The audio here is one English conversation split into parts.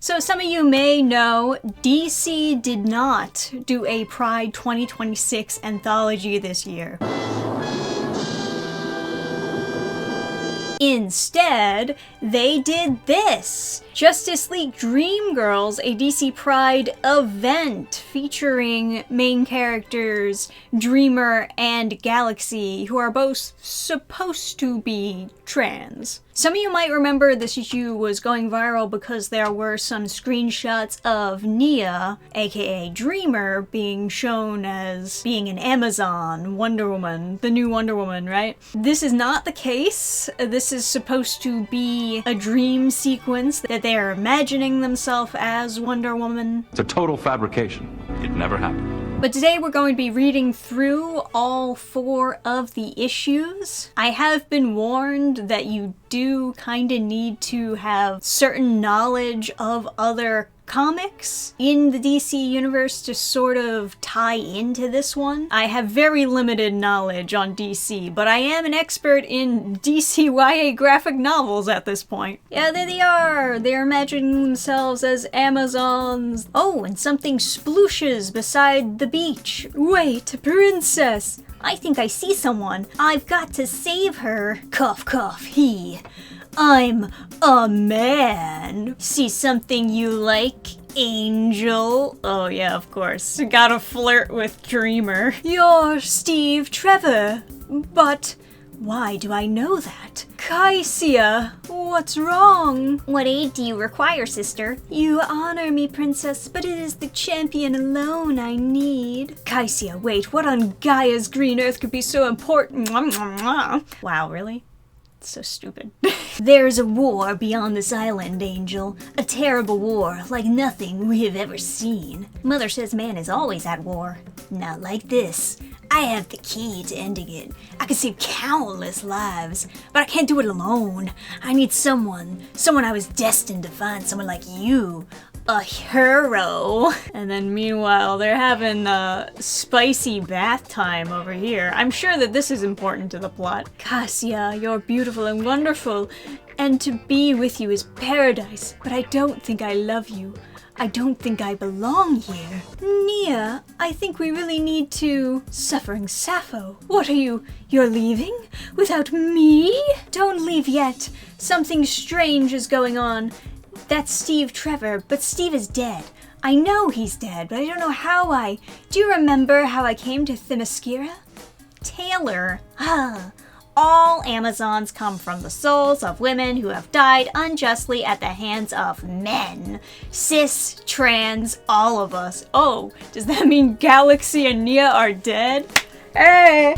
So some of you may know DC did not do a Pride 2026 anthology this year. Instead, they did this! Justice League Dreamgirls, a DC Pride event featuring main characters Dreamer and Galaxy, who are both supposed to be trans. Some of you might remember this issue was going viral because there were some screenshots of Nia, aka Dreamer, being shown as being an Amazon, Wonder Woman, the new Wonder Woman, right? This is not the case. This is supposed to be a dream sequence that they are imagining themselves as Wonder Woman. It's a total fabrication. It never happened. But today we're going to be reading through all 4 of the issues. I have been warned that you do kind of need to have certain knowledge of other comics in the DC universe to sort of tie into this one. I have very limited knowledge on DC, but I am an expert in DC YA graphic novels at this point. Yeah, there they are! They're imagining themselves as Amazons. Oh, and something splooshes beside the beach. Wait, princess! I think I see someone. I've got to save her. Cough, cough, he. I'm a man. See something you like, Angel? Oh yeah, of course. Gotta flirt with Dreamer. You're Steve Trevor. But why do I know that? Kaisia, what's wrong? What aid do you require, sister? You honor me, princess, but it is the champion alone I need. Kaisia, wait, what on Gaia's green earth could be so important? Wow, really? So stupid. There's a war beyond this island, Angel. A terrible war, like nothing we have ever seen. Mother says man is always at war. Not like this. I have the key to ending it. I can save countless lives, but I can't do it alone. I need someone I was destined to find, someone like you. A hero. And then meanwhile, they're having spicy bath time over here. I'm sure that this is important to the plot. Cassia, you're beautiful and wonderful, and to be with you is paradise, but I don't think I love you. I don't think I belong here. Nia, I think we really need to... Suffering Sappho, what are you? You're leaving? Without me? Don't leave yet. Something strange is going on. That's Steve Trevor, but Steve is dead. I know he's dead, but I don't know how I... Do you remember how I came to Themyscira? Taylor. All Amazons come from the souls of women who have died unjustly at the hands of men. Cis, trans, all of us. Oh, does that mean Galaxy and Nia are dead? Hey!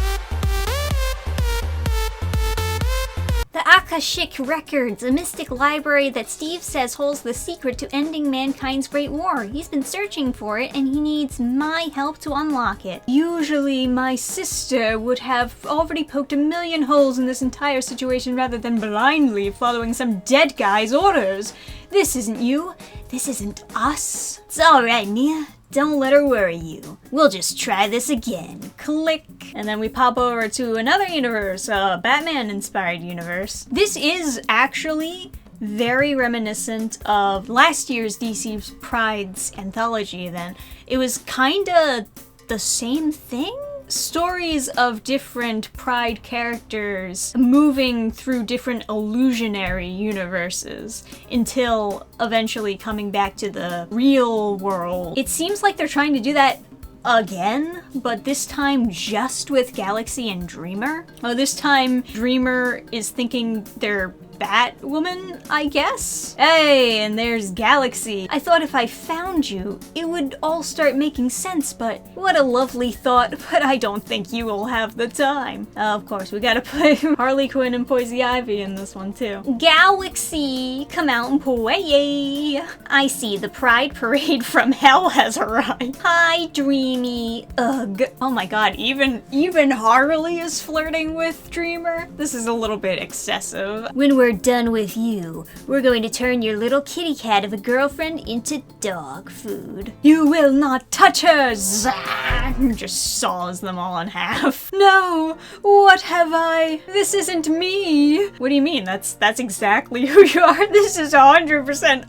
The Akashic Records, a mystic library that Steve says holds the secret to ending mankind's great war. He's been searching for it, and he needs my help to unlock it. Usually, my sister would have already poked a million holes in this entire situation rather than blindly following some dead guy's orders. This isn't you. This isn't us. It's alright, Nia. Don't let her worry you. We'll just try this again. Click. And then we pop over to another universe, a Batman-inspired universe. This is actually very reminiscent of last year's DC Pride's anthology event. It was kinda the same thing? Stories of different Pride characters moving through different illusionary universes until eventually coming back to the real world. It seems like they're trying to do that again, but this time just with Galaxy and Dreamer. Oh, this time Dreamer is thinking they're Batwoman, I guess? Hey, and there's Galaxy. I thought if I found you, it would all start making sense, but what a lovely thought, but I don't think you will have the time. Of course, we gotta put Harley Quinn and Poison Ivy in this one too. Galaxy, come out and play. I see the Pride Parade from hell has arrived. Hi, Dreamy. Ugh. Oh my god, even Harley is flirting with Dreamer? This is a little bit excessive. When we're done with you, we're going to turn your little kitty cat of a girlfriend into dog food. You will not touch her! Zah! Just saws them all in half. No! What have I? This isn't me! What do you mean? That's exactly who you are? This is 100%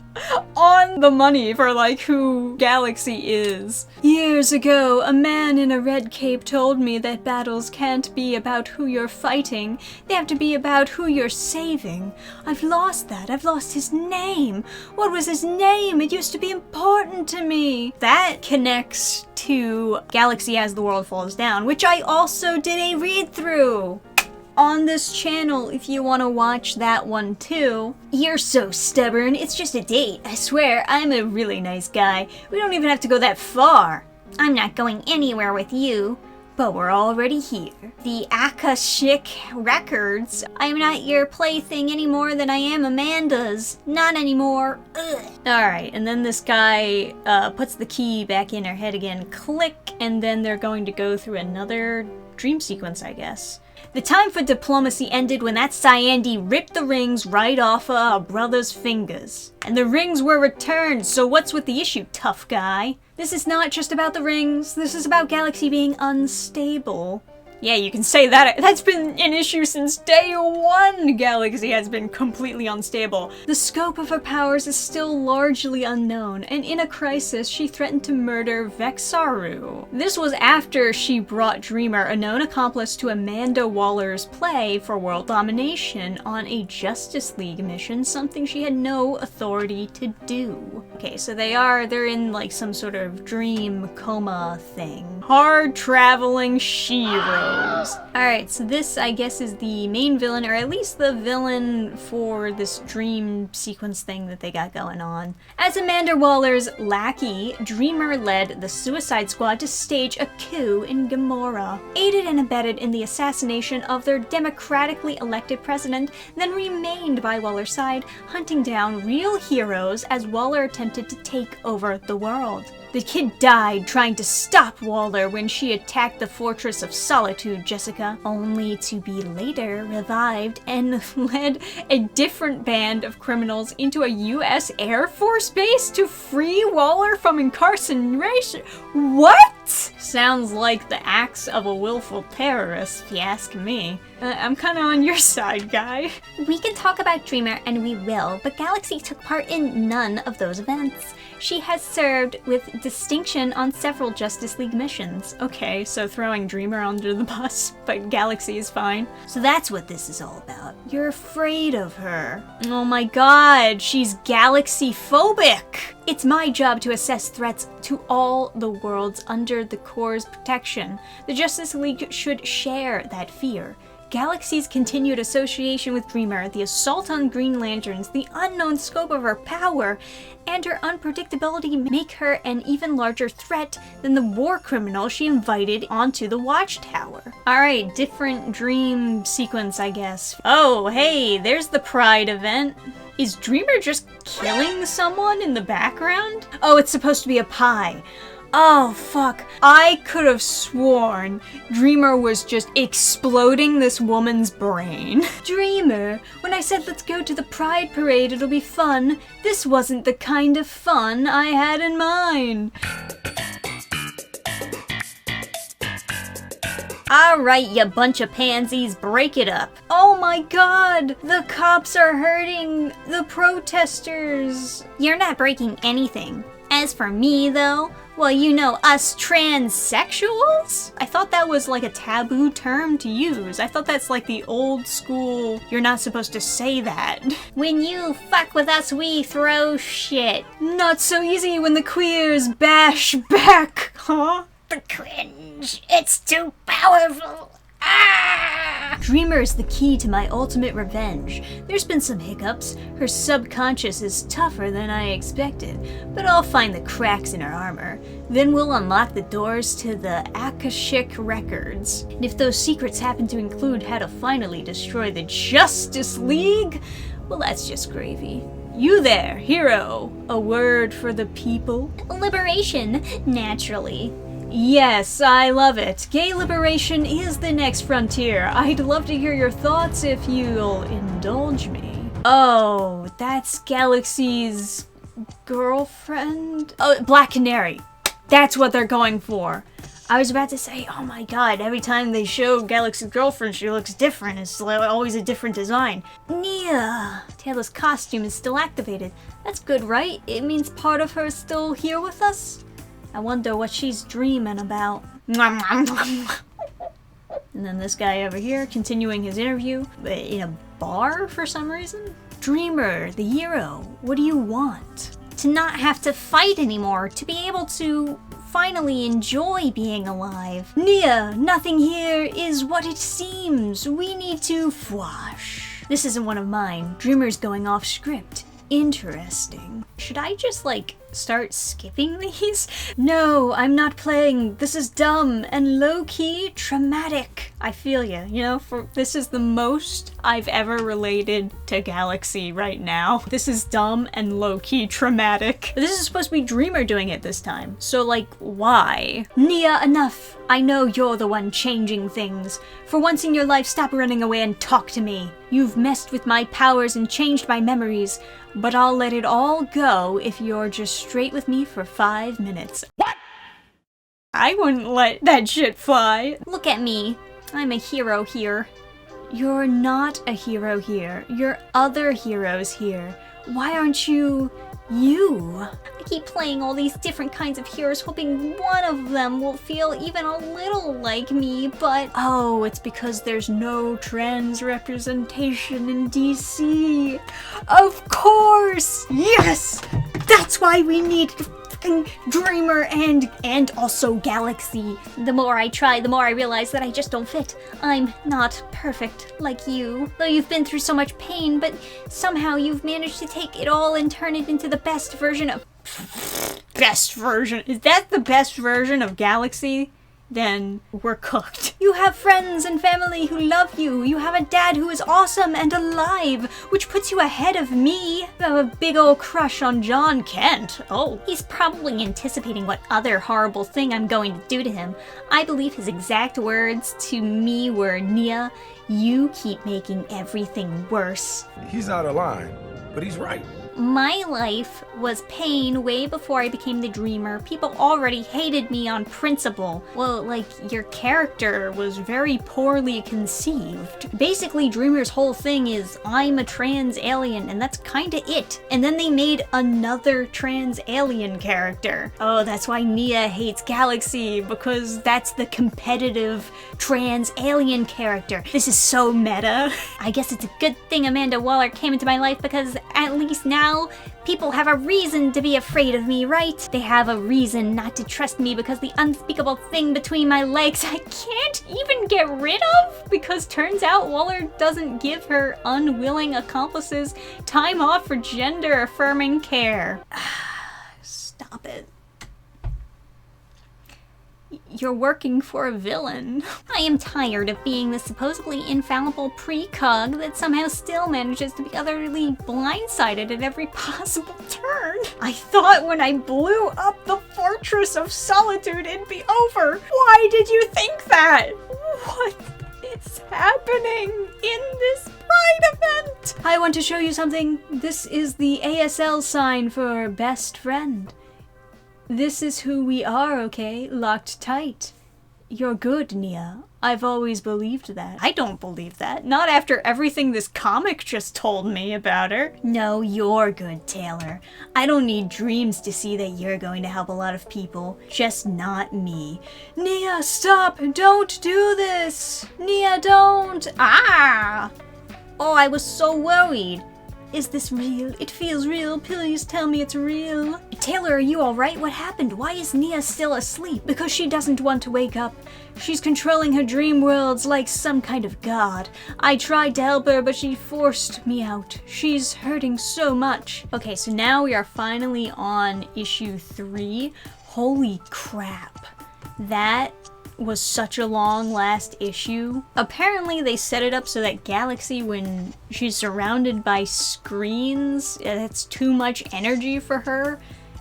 On the money for, like, who Galaxy is. Years ago, a man in a red cape told me that battles can't be about who you're fighting, they have to be about who you're saving. I've lost that. I've lost his name. What was his name? It used to be important to me. That connects to Galaxy as the World Falls Down, which I also did a read-through on this channel if you want to watch that one too. You're so stubborn, it's just a date. I swear, I'm a really nice guy. We don't even have to go that far. I'm not going anywhere with you. But we're already here. The Akashic Records. I'm not your plaything any more than I am Amanda's. Not anymore. Ugh. Alright, and then this guy puts the key back in her head again. Click, and then they're going to go through another dream sequence, I guess. The time for diplomacy ended when that Cyandi ripped the rings right off of our brother's fingers. And the rings were returned, so what's with the issue, tough guy? This is not just about the rings, this is about Galaxy being unstable. Yeah, you can say that. That's been an issue since day one. Galaxy has been completely unstable. The scope of her powers is still largely unknown, and in a crisis, she threatened to murder Vexaru. This was after she brought Dreamer, a known accomplice to Amanda Waller's play for world domination, on a Justice League mission, something she had no authority to do. Okay, so they're in like some sort of dream coma thing. Hard traveling Shiro. Alright, so this, I guess, is the main villain, or at least the villain for this dream sequence thing that they got going on. As Amanda Waller's lackey, Dreamer led the Suicide Squad to stage a coup in Gamora, aided and abetted in the assassination of their democratically elected president, then remained by Waller's side, hunting down real heroes as Waller attempted to take over the world. The kid died trying to stop Waller when she attacked the Fortress of Solitude, Jessica, only to be later revived and led a different band of criminals into a US Air Force base to free Waller from incarceration. What? Sounds like the acts of a willful terrorist, if you ask me. I'm kind of on your side, guy. We can talk about Dreamer, and we will, but Galaxy took part in none of those events. She has served with distinction on several Justice League missions. Okay, so throwing Dreamer under the bus, but Galaxy is fine. So that's what this is all about. You're afraid of her. Oh my god, she's Galaxy-phobic! It's my job to assess threats to all the worlds under the Corps' protection. The Justice League should share that fear. Galaxy's continued association with Dreamer, the assault on Green Lanterns, the unknown scope of her power, and her unpredictability make her an even larger threat than the war criminal she invited onto the Watchtower. Alright, different dream sequence, I guess. Oh, hey, there's the Pride event. Is Dreamer just killing someone in the background? Oh, it's supposed to be a pie. Oh, fuck. I could have sworn Dreamer was just exploding this woman's brain. Dreamer, when I said let's go to the Pride Parade, it'll be fun, this wasn't the kind of fun I had in mind. Alright, you bunch of pansies, break it up. Oh my god, the cops are hurting the protesters. You're not breaking anything. As for me, though, well, you know, us transsexuals? I thought that was like a taboo term to use. I thought that's like the old school, you're not supposed to say that. When you fuck with us, we throw shit. Not so easy when the queers bash back, huh? The cringe, it's too powerful. Ah! Dreamer is the key to my ultimate revenge. There's been some hiccups. Her subconscious is tougher than I expected, but I'll find the cracks in her armor. Then we'll unlock the doors to the Akashic Records. And if those secrets happen to include how to finally destroy the Justice League, well, that's just gravy. You there, hero. A word for the people? Liberation, naturally. Yes, I love it. Gay liberation is the next frontier. I'd love to hear your thoughts if you'll indulge me. Oh, that's Galaxy's girlfriend? Oh, Black Canary. That's what they're going for. I was about to say, oh my god, every time they show Galaxy's girlfriend, she looks different. It's like always a different design. Nia! Taylor's costume is still activated. That's good, right? It means part of her is still here with us? I wonder what she's dreaming about. And then this guy over here, continuing his interview in a bar for some reason. Dreamer, the hero, what do you want? To not have to fight anymore, to be able to finally enjoy being alive. Nia, nothing here is what it seems. We need to fwash. This isn't one of mine. Dreamer's going off script. Interesting. Should I just, like, start skipping these? No, I'm not playing. This is dumb and low-key traumatic. I feel ya, you know, this is the most I've ever related to Galaxy right now. This is dumb and low-key traumatic. This is supposed to be Dreamer doing it this time. So, like, why? Nia, enough. I know you're the one changing things. For once in your life, stop running away and talk to me. You've messed with my powers and changed my memories, but I'll let it all go if you're just straight with me for 5 minutes. What? I wouldn't let that shit fly. Look at me. I'm a hero here. You're not a hero here. You're other heroes here. Why aren't you I keep playing all these different kinds of heroes, hoping one of them will feel even a little like me, but oh, it's because there's no trans representation in DC. Of course! Yes! That's why we need Dreamer and also Galaxy. The more I try, the more I realize that I just don't fit. I'm not perfect like you. Though you've been through so much pain, but somehow you've managed to take it all and turn it into the best version of... Best version? Is that the best version of Galaxy? Then we're cooked. You have friends and family who love you. You have a dad who is awesome and alive, which puts you ahead of me. You have a big old crush on John Kent. Oh, he's probably anticipating what other horrible thing I'm going to do to him. I believe his exact words to me were, Nia, you keep making everything worse. He's out of line, but he's right. My life was pain way before I became the Dreamer. People already hated me on principle. Well, like, your character was very poorly conceived. Basically, Dreamer's whole thing is, I'm a trans alien, and that's kinda it. And then they made another trans alien character. Oh, that's why Nia hates Galaxy, because that's the competitive trans alien character. This is so meta. I guess it's a good thing Amanda Waller came into my life, because at least now people have a reason to be afraid of me, right? They have a reason not to trust me because the unspeakable thing between my legs I can't even get rid of? Because turns out Waller doesn't give her unwilling accomplices time off for gender-affirming care. Stop it. You're working for a villain. I am tired of being the supposedly infallible precog that somehow still manages to be utterly blindsided at every possible turn. I thought when I blew up the Fortress of Solitude it'd be over. Why did you think that? What is happening in this Pride event? I want to show you something. This is the ASL sign for best friend. This is who we are, okay? Locked tight. You're good, Nia. I've always believed that. I don't believe that. Not after everything this comic just told me about her. No, you're good, Taylor. I don't need dreams to see that you're going to help a lot of people. Just not me. Nia, stop! Don't do this! Nia, don't! Ah! Oh, I was so worried. Is this real? It feels real. Please tell me it's real. Taylor, are you alright? What happened? Why is Nia still asleep? Because she doesn't want to wake up. She's controlling her dream worlds like some kind of god. I tried to help her, but she forced me out. She's hurting so much. Okay, so now we are finally on issue 3. Holy crap. That was such a long last issue. Apparently they set it up so that Galaxy, when she's surrounded by screens, that's too much energy for her,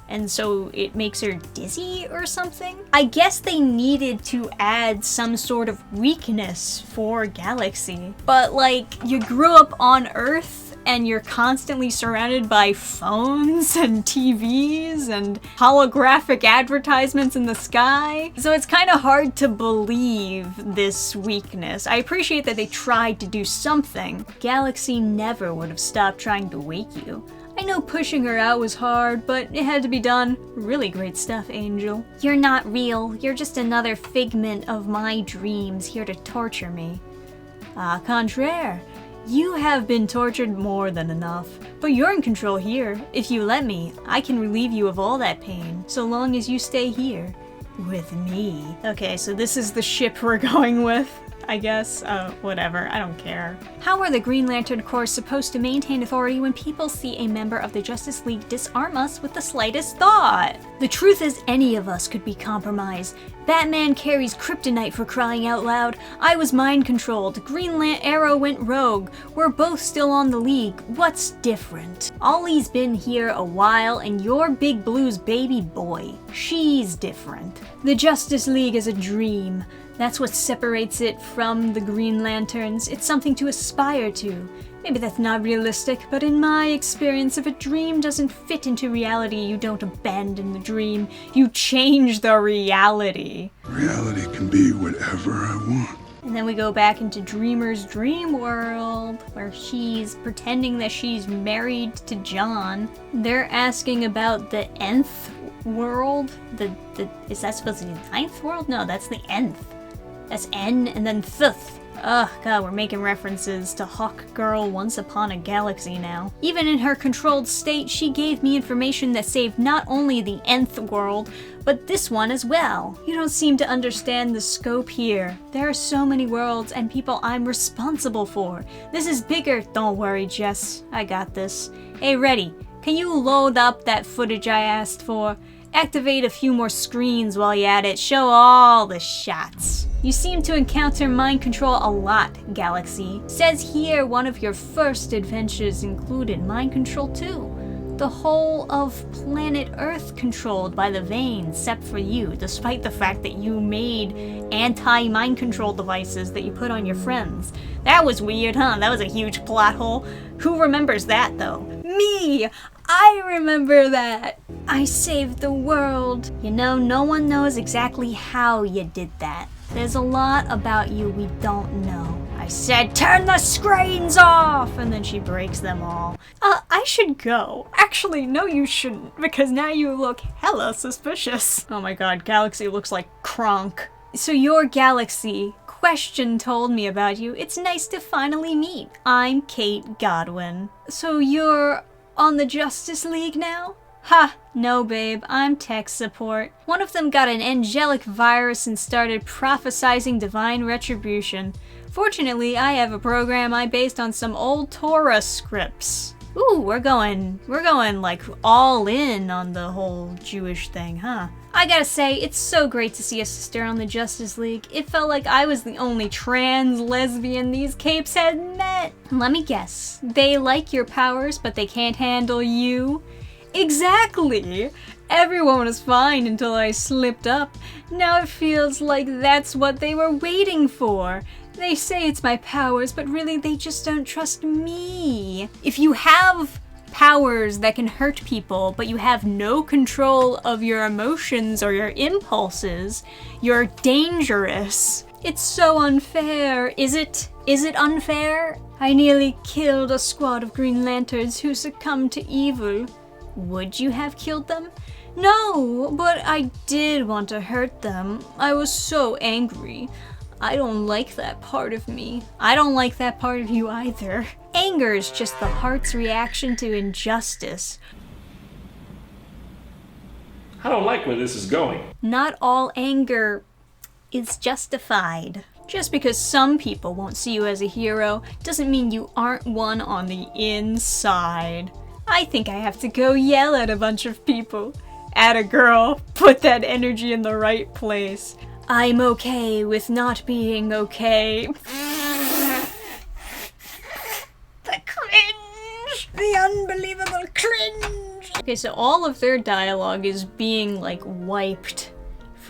and so it makes her dizzy or something. I guess they needed to add some sort of weakness for Galaxy. But like, you grew up on Earth and you're constantly surrounded by phones and TVs and holographic advertisements in the sky. So it's kind of hard to believe this weakness. I appreciate that they tried to do something. Galaxy never would have stopped trying to wake you. I know pushing her out was hard, but it had to be done. Really great stuff, Angel. You're not real. You're just another figment of my dreams here to torture me. Contraire. You have been tortured more than enough. But you're in control here. If you let me, I can relieve you of all that pain, so long as you stay here. With me. Okay, so this is the ship we're going with, I guess. Whatever, I don't care. How are the Green Lantern Corps supposed to maintain authority when people see a member of the Justice League disarm us with the slightest thought? The truth is, any of us could be compromised. Batman carries kryptonite, for crying out loud. I was mind-controlled. Green Arrow went rogue. We're both still on the League. What's different? Ollie's been here a while, and you're Big Blue's baby boy. She's different. The Justice League is a dream. That's what separates it from the Green Lanterns. It's something to aspire to. Maybe that's not realistic, but in my experience, if a dream doesn't fit into reality, you don't abandon the dream. You change the reality. Reality can be whatever I want. And then we go back into Dreamer's dream world, where she's pretending that she's married to John. They're asking about the nth world. Is that supposed to be the ninth world? No, that's the nth. That's N and then fifth. Ugh, God, we're making references to Hawk Girl Once Upon a Galaxy now. Even in her controlled state, she gave me information that saved not only the nth world, but this one as well. You don't seem to understand the scope here. There are so many worlds and people I'm responsible for. This is bigger. Don't worry, Jess. I got this. Hey, Reddy, can you load up that footage I asked for? Activate a few more screens while you're at it. Show all the shots. You seem to encounter mind control a lot, Galaxy. Says here one of your first adventures included mind control too. The whole of planet Earth controlled by the Veins, except for you, despite the fact that you made anti-mind control devices that you put on your friends. That was weird, huh? That was a huge plot hole. Who remembers that, though? Me! I remember that! I saved the world. You know, no one knows exactly how you did that. There's a lot about you we don't know. I said, turn the screens off! And then she breaks them all. I should go. Actually, no you shouldn't, because now you look hella suspicious. Oh my god, Galaxy looks like Kronk. So you're Galaxy. Question told me about you. It's nice to finally meet. I'm Kate Godwin. So you're on the Justice League now? Ha! No, babe, I'm tech support. One of them got an angelic virus and started prophesizing divine retribution. Fortunately, I have a program I based on some old Torah scripts. Ooh, we're going like all in on the whole Jewish thing, huh? I gotta say, it's so great to see a sister on the Justice League. It felt like I was the only trans lesbian these capes had met. Let me guess, they like your powers, but they can't handle you? Exactly! Everyone was fine until I slipped up. Now it feels like that's what they were waiting for. They say it's my powers, but really they just don't trust me. If you have powers that can hurt people, but you have no control of your emotions or your impulses, you're dangerous. It's so unfair. Is it unfair? I nearly killed a squad of Green Lanterns who succumbed to evil. Would you have killed them? No, but I did want to hurt them. I was so angry. I don't like that part of me. I don't like that part of you either. Anger is just the heart's reaction to injustice. I don't like where this is going. Not all anger is justified. Just because some people won't see you as a hero doesn't mean you aren't one on the inside. I think I have to go yell at a bunch of people. Atta girl, put that energy in the right place. I'm okay with not being okay. The cringe! The unbelievable cringe! Okay, so all of their dialogue is being, like, wiped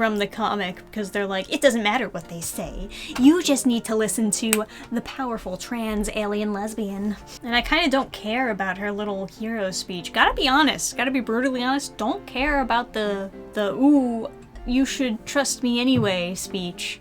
from the comic because they're like, it doesn't matter what they say. You just need to listen to the powerful trans alien lesbian. And I kind of don't care about her little hero speech. Gotta be honest, gotta be brutally honest, don't care about the ooh, you should trust me anyway speech.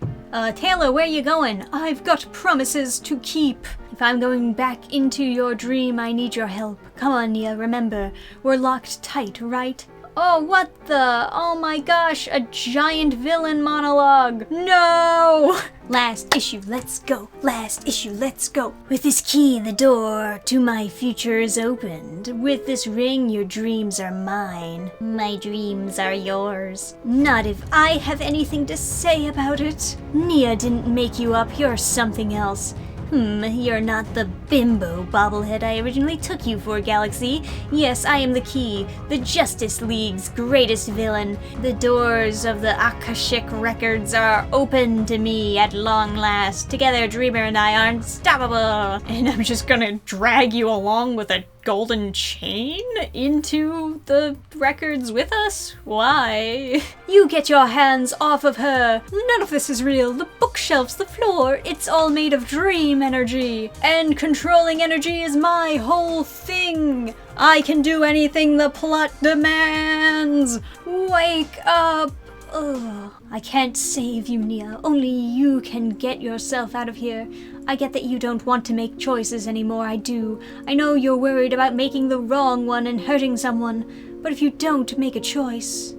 Taylor, where you going? I've got promises to keep. If I'm going back into your dream, I need your help. Come on, Nia, remember, we're locked tight, right? Oh, what the? Oh my gosh, a giant villain monologue. No! Last issue, let's go. Last issue, let's go. With this key, the door to my future is opened. With this ring, your dreams are mine. My dreams are yours. Not if I have anything to say about it. Nia didn't make you up, you're something else. You're not the bimbo bobblehead I originally took you for, Galaxy. Yes, I am the key, the Justice League's greatest villain. The doors of the Akashic records are open to me at long last. Together, Dreamer and I are unstoppable. And I'm just gonna drag you along with a golden chain into the records with us? Why? You get your hands off of her. None of this is real. The bookshelves, the floor, it's all made of dream energy. And controlling energy is my whole thing. I can do anything the plot demands. Wake up. Ugh. I can't save you, Nia. Only you can get yourself out of here. I get that you don't want to make choices anymore, I do. I know you're worried about making the wrong one and hurting someone, but if you don't make a choice,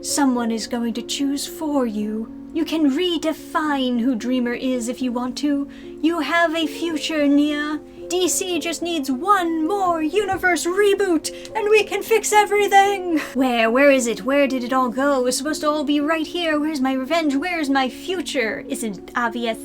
someone is going to choose for you. You can redefine who Dreamer is if you want to. You have a future, Nia. DC just needs one more universe reboot, and we can fix everything! Where is it? Where did it all go? It was supposed to all be right here. Where's my revenge? Where's my future? Isn't it obvious?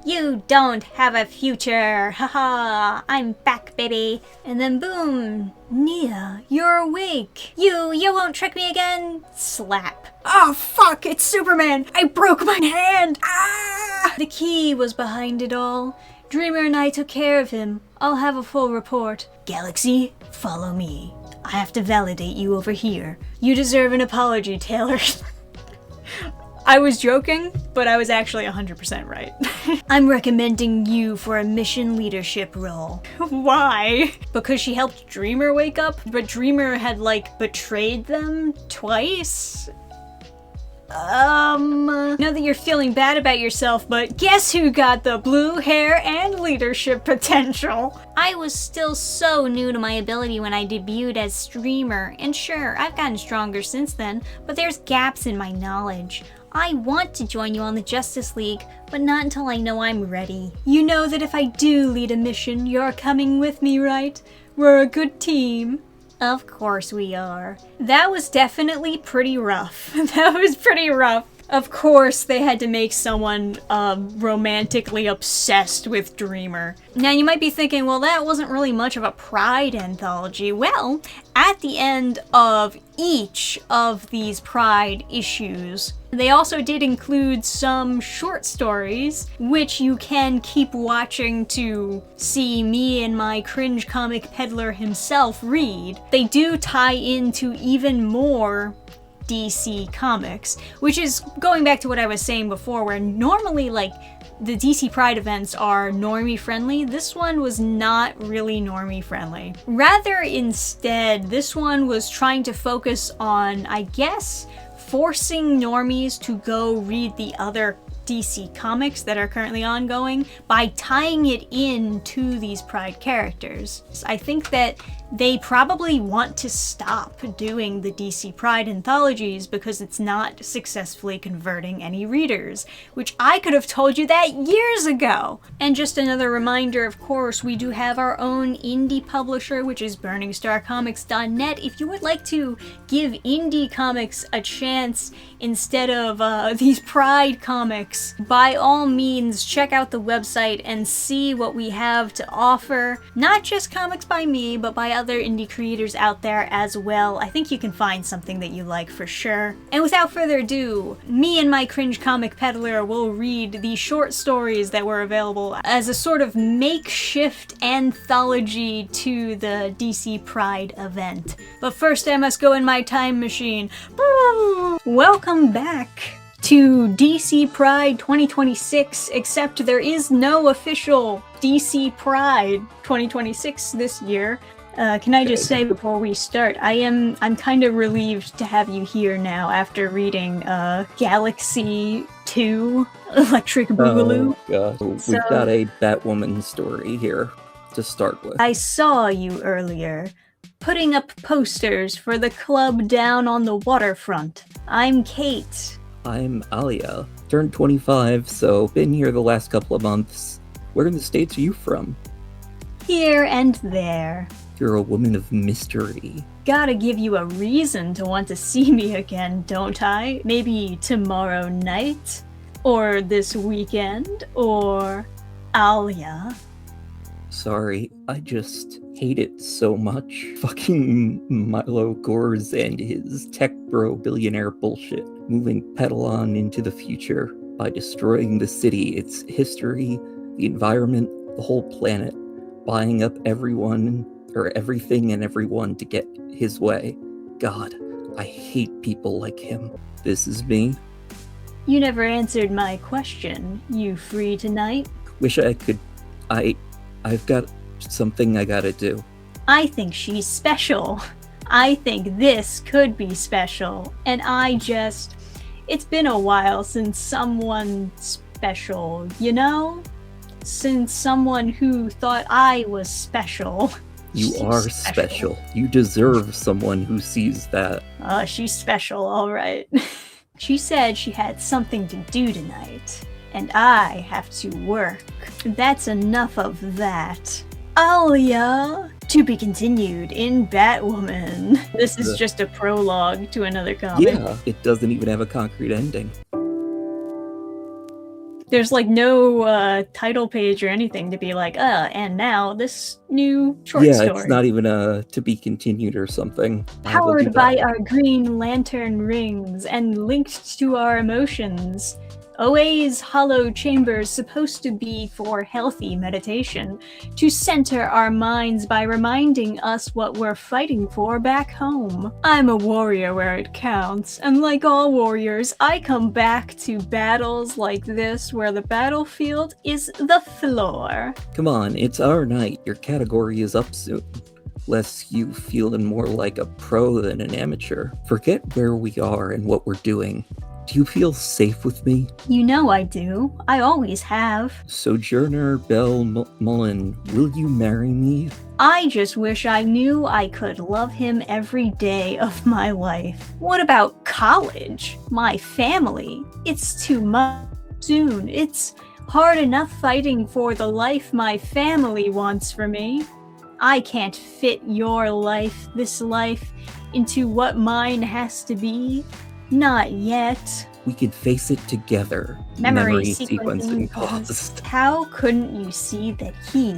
You don't have a future! Haha! I'm back, baby! And then boom! Nia, you're awake! You won't trick me again? Slap. Oh fuck, it's Superman! I broke my hand! Ah! The key was behind it all. Dreamer and I took care of him. I'll have a full report. Galaxy, follow me. I have to validate you over here. You deserve an apology, Taylor. I was joking, but I was actually 100% right. I'm recommending you for a mission leadership role. Why? Because she helped Dreamer wake up, but Dreamer had, betrayed them twice? Know that you're feeling bad about yourself, but guess who got the blue hair and leadership potential? I was still so new to my ability when I debuted as Streamer, and sure, I've gotten stronger since then, but there's gaps in my knowledge. I want to join you on the Justice League, but not until I know I'm ready. You know that if I do lead a mission, you're coming with me, right? We're a good team. Of course we are. That was definitely pretty rough. That was pretty rough. Of course they had to make someone romantically obsessed with Dreamer. Now you might be thinking, well, that wasn't really much of a Pride anthology. Well, at the end of each of these Pride issues, they also did include some short stories, which you can keep watching to see me and my cringe comic peddler himself read. They do tie into even more DC comics, which is going back to what I was saying before, where normally the DC Pride events are normie friendly. This one was not really normie friendly. Rather, instead, this one was trying to focus on, I guess, forcing normies to go read the other DC comics that are currently ongoing by tying it in to these Pride characters. I think that they probably want to stop doing the DC Pride anthologies because it's not successfully converting any readers, which I could have told you that years ago. And just another reminder, of course, we do have our own indie publisher, which is burningstarcomics.net. If you would like to give indie comics a chance instead of these Pride comics, by all means, check out the website and see what we have to offer. Not just comics by me, but by other indie creators out there as well. I think you can find something that you like for sure. And without further ado, me and my cringe comic peddler will read the short stories that were available as a sort of makeshift anthology to the DC Pride event. But first I must go in my time machine. Welcome back to DC Pride 2026, except there is no official DC Pride 2026 this year. Can I just say before we start, I'm kind of relieved to have you here now after reading Galaxy 2 Electric Boogaloo. Oh, God. We've got a Batwoman story here to start with. I saw you earlier, putting up posters for the club down on the waterfront. I'm Kate. I'm Alia. Turned 25, so been here the last couple of months. Where in the States are you from? Here and there. You're a woman of mystery. Gotta give you a reason to want to see me again, don't I? Maybe tomorrow night? Or this weekend? Or Alia? Sorry, I just hate it so much. Fucking Milo Gores and his tech bro billionaire bullshit. Moving Pedalon into the future by destroying the city, its history, the environment, the whole planet. Buying up everyone, or everything and everyone to get his way. God, I hate people like him. This is me. You never answered my question. You free tonight? Wish I could. I've got something I gotta do. I think she's special. I think this could be special. And it's been a while since someone special, you know? Since someone who thought I was special. You are special. You deserve someone who sees that. She's special, all right. She said she had something to do tonight, and I have to work. That's enough of that. Alia! To be continued in Batwoman. This is just a prologue to another comic. Yeah, it doesn't even have a concrete ending. There's like no title page or anything to be like, and now this new short story. Yeah, it's not even to be continued or something. Powered by our green lantern rings and linked to our emotions. OA's hollow chamber is supposed to be for healthy meditation, to center our minds by reminding us what we're fighting for back home. I'm a warrior where it counts, and like all warriors, I come back to battles like this where the battlefield is the floor. Come on, it's our night. Your category is up soon. Less you feeling more like a pro than an amateur. Forget where we are and what we're doing. Do you feel safe with me? You know I do. I always have. Sojourner Bell Mullen, will you marry me? I just wish I knew I could love him every day of my life. What about college? My family? It's too much soon. It's hard enough fighting for the life my family wants for me. I can't fit your life, this life, into what mine has to be. Not yet. We could face it together. Memory sequencing paused. How couldn't you see that he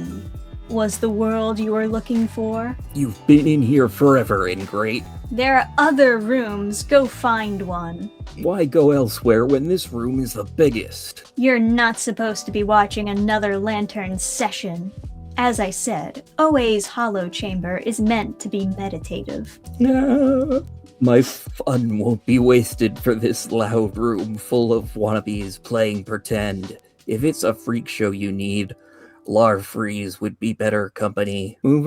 was the world you were looking for? You've been in here forever, Ingrate. There are other rooms. Go find one. Why go elsewhere when this room is the biggest? You're not supposed to be watching another lantern session. As I said, OA's hollow chamber is meant to be meditative. No. My fun won't be wasted for this loud room full of wannabes playing pretend. If it's a freak show you need, Larfreeze would be better company. Move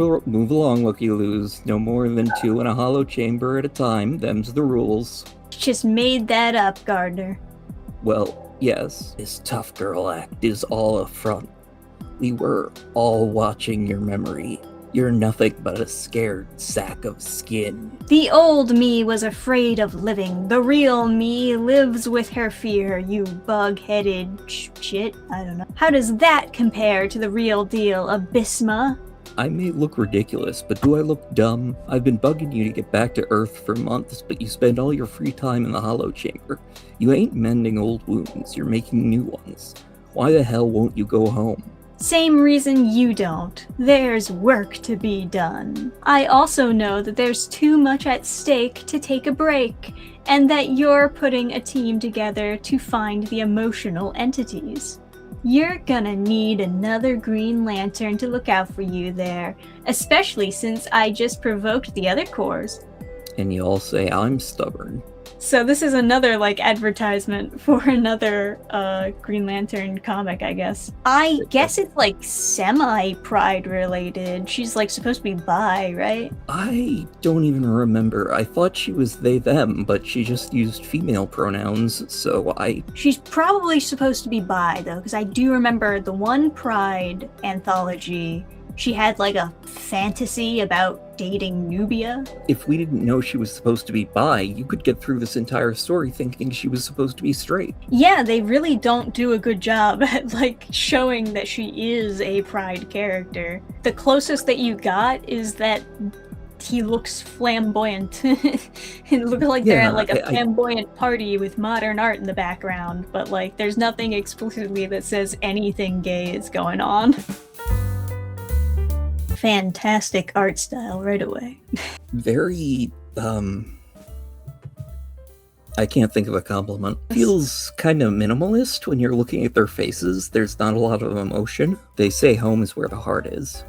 along, looky-loos. No more than 2 in a hollow chamber at a time. Them's the rules. Just made that up, Gardner. Well, yes, this tough girl act is all a front. We were all watching your memory. You're nothing but a scared sack of skin. The old me was afraid of living. The real me lives with her fear, you bug-headed shit. I don't know. How does that compare to the real deal, Abysma? I may look ridiculous, but do I look dumb? I've been bugging you to get back to Earth for months, but you spend all your free time in the hollow chamber. You ain't mending old wounds, you're making new ones. Why the hell won't you go home? Same reason you don't. There's work to be done. I also know that there's too much at stake to take a break, and that you're putting a team together to find the emotional entities. You're gonna need another Green Lantern to look out for you there, especially since I just provoked the other cores. And you all say I'm stubborn. So this is another, like, advertisement for another Green Lantern comic, I guess. I guess it's, like, semi-pride related. She's, like, supposed to be bi, right? I don't even remember. I thought she was they, them, but she just used female pronouns, so She's probably supposed to be bi, though, because I do remember the one Pride anthology. She had, like, a fantasy about dating Nubia. If we didn't know she was supposed to be bi, you could get through this entire story thinking she was supposed to be straight. Yeah, they really don't do a good job at, like, showing that she is a Pride character. The closest that you got is that he looks flamboyant. It looks like they're at, like, a flamboyant party with modern art in the background, but, like, there's nothing explicitly that says anything gay is going on. Fantastic art style right away. Very, I can't think of a compliment. Feels kind of minimalist when you're looking at their faces. There's not a lot of emotion. They say home is where the heart is.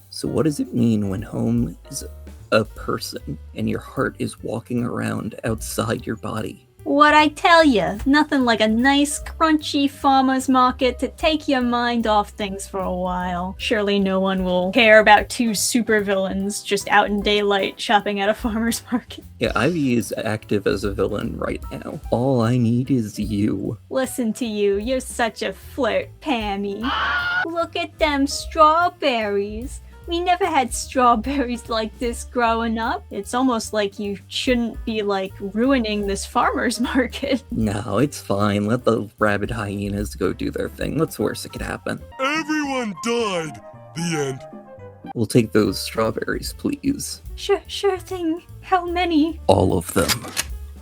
So what does it mean when home is a person and your heart is walking around outside your body? What I tell ya, nothing like a nice crunchy farmer's market to take your mind off things for a while. Surely no one will care about two supervillains just out in daylight shopping at a farmer's market. Yeah, Ivy is active as a villain right now. All I need is you. Listen to you, you're such a flirt, Pammy. Look at them strawberries. We never had strawberries like this growing up. It's almost like you shouldn't be, like, ruining this farmer's market. No, it's fine. Let the rabid hyenas go do their thing. What's worse that could happen? Everyone died. The end. We'll take those strawberries, please. Sure thing. How many? All of them.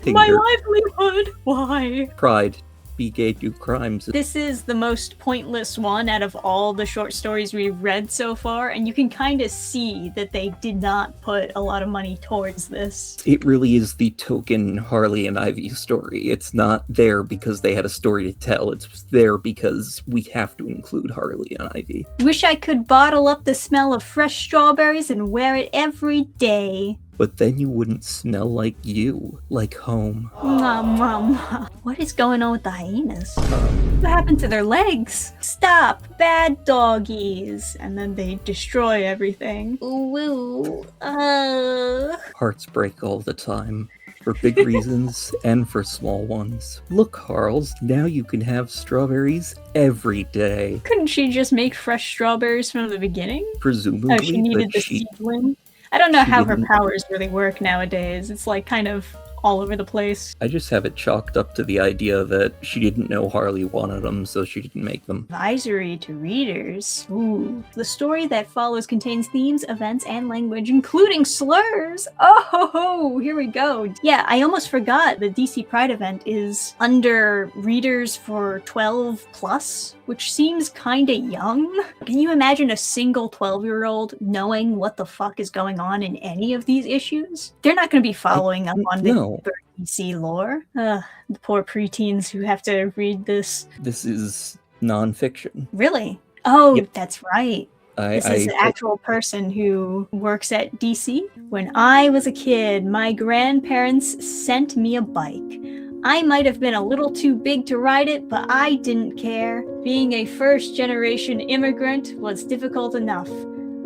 Take My your livelihood! Why? pride. Be gay, do crimes. This is the most pointless one out of all the short stories we've read so far, and you can kind of see that they did not put a lot of money towards this. It really is the token Harley and Ivy story. It's not there because they had a story to tell. It's there because we have to include Harley and Ivy. Wish I could bottle up the smell of fresh strawberries and wear it every day. But then you wouldn't smell like you, like home. What is going on with the hyenas? What happened to their legs? Stop, bad doggies. And then they destroy everything. Ooh, Hearts break all the time. For big reasons and for small ones. Look, Harls, now you can have strawberries every day. Couldn't she just make fresh strawberries from the beginning? Presumably, Oh, she needed the seedling? I don't know how her powers really work nowadays. It's like kind of all over the place. I just have it chalked up to the idea that she didn't know Harley wanted them, so she didn't make them. Advisory to readers. Ooh. The story that follows contains themes, events, and language, including slurs. Oh, here we go. Yeah, I almost forgot the DC Pride event is under readers for 12 plus, which seems kinda young. Can you imagine a single 12-year-old knowing what the fuck is going on in any of these issues? They're not gonna be following up on the DC lore. The poor preteens who have to read this. This is non-fiction. Really? Oh, Yep. That's right. This is an actual person who works at DC. When I was a kid, my grandparents sent me a bike. I might have been a little too big to ride it, but I didn't care. Being a first-generation immigrant was difficult enough.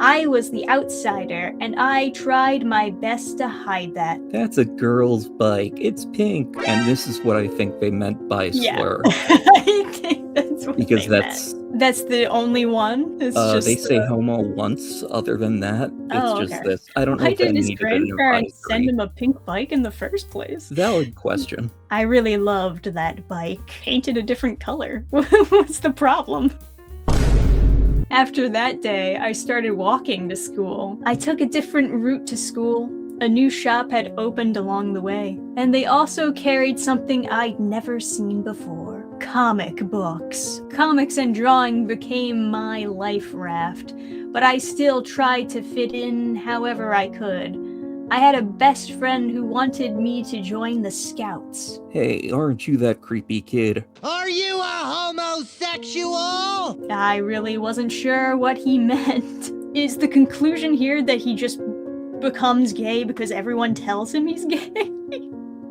I was the outsider, and I tried my best to hide that. That's a girl's bike. It's pink. And this is what I think they meant by slur. I think that's what Because they that's... meant. That's the only one? It's just they say homo once. Other than that, it's just this. I don't know Why if I did his needed an grandparents send advisory. him a pink bike in the first place? Valid question. I really loved that bike. Painted a different color. What's the problem? After that day, I started walking to school. I took a different route to school. A new shop had opened along the way, and they also carried something I'd never seen before. Comic books. Comics and drawing became my life raft, but I still tried to fit in however I could. I had a best friend who wanted me to join the Scouts. Hey, aren't you that creepy kid? Are you a homosexual? I really wasn't sure what he meant. Is the conclusion here that he just becomes gay because everyone tells him he's gay.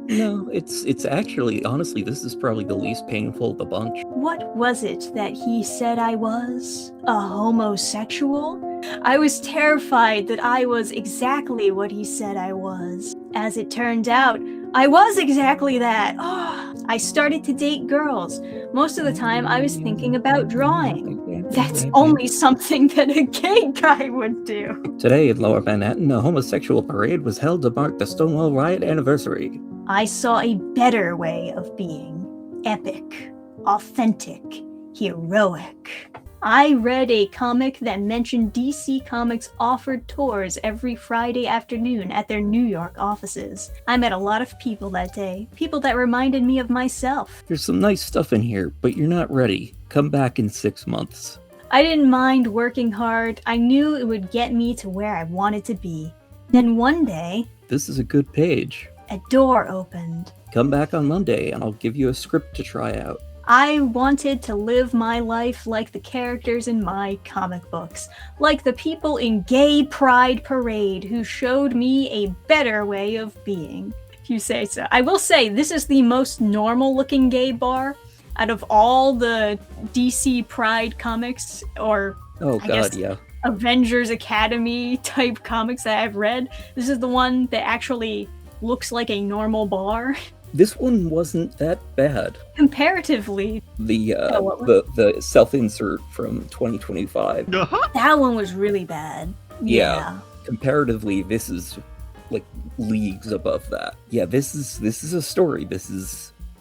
No, it's actually, honestly, this is probably the least painful of the bunch. What was it that he said I was? A homosexual? I was terrified that I was exactly what he said I was. As it turned out, I was exactly that. Oh, I started to date girls. Most of the time, I was thinking about drawing. That's only something that a gay guy would do. Today in Lower Manhattan, a homosexual parade was held to mark the Stonewall Riot anniversary. I saw a better way of being. Epic, authentic, heroic. I read a comic that mentioned DC Comics offered tours every Friday afternoon at their New York offices. I met a lot of people that day, people that reminded me of myself. There's some nice stuff in here, but you're not ready. Come back in 6 months. I didn't mind working hard. I knew it would get me to where I wanted to be. Then one day, This is a good page. a door opened. Come back on Monday and I'll give you a script to try out. I wanted to live my life like the characters in my comic books, like the people in Gay Pride Parade who showed me a better way of being, if you say so. I will say, this is the most normal-looking gay bar out of all the DC Pride comics, or Oh I god, guess yeah. Avengers Academy type comics that I've read. This is the one that actually looks like a normal bar. This one wasn't that bad. Comparatively, The what was the self-insert from 2025. that one was really bad. Yeah. Comparatively, this is like leagues above that. Yeah, this is a story.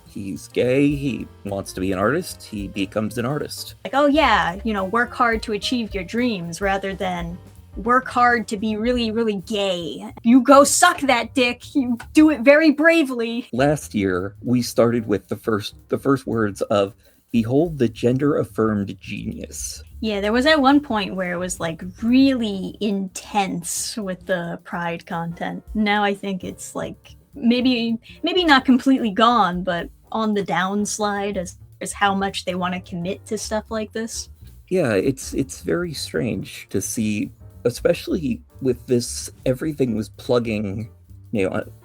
He's gay, he wants to be an artist, he becomes an artist. Like, oh yeah, work hard to achieve your dreams rather than work hard to be really, really gay. You go suck that dick, you do it very bravely. Last year, we started with the first words of "Behold the gender-affirmed genius." Yeah, there was at one point where it was like really intense with the Pride content. Now I think it's like maybe not completely gone, but on the downslide as how much they want to commit to stuff like this. Yeah, it's very strange to see, especially with this, everything was plugging,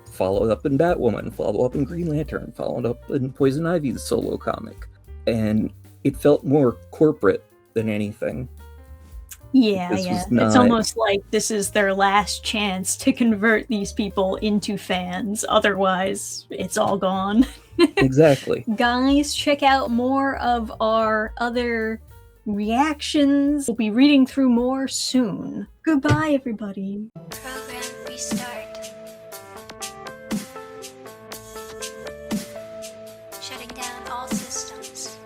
followed up in Batwoman, followed up in Green Lantern, followed up in Poison Ivy's solo comic. And it felt more corporate than anything. Yeah, This was It's not- almost like this is their last chance to convert these people into fans. Otherwise, it's all gone. Exactly. Guys, check out more of our other reactions. We'll be reading through more soon. Goodbye, everybody. Program restart. Shutting down all systems.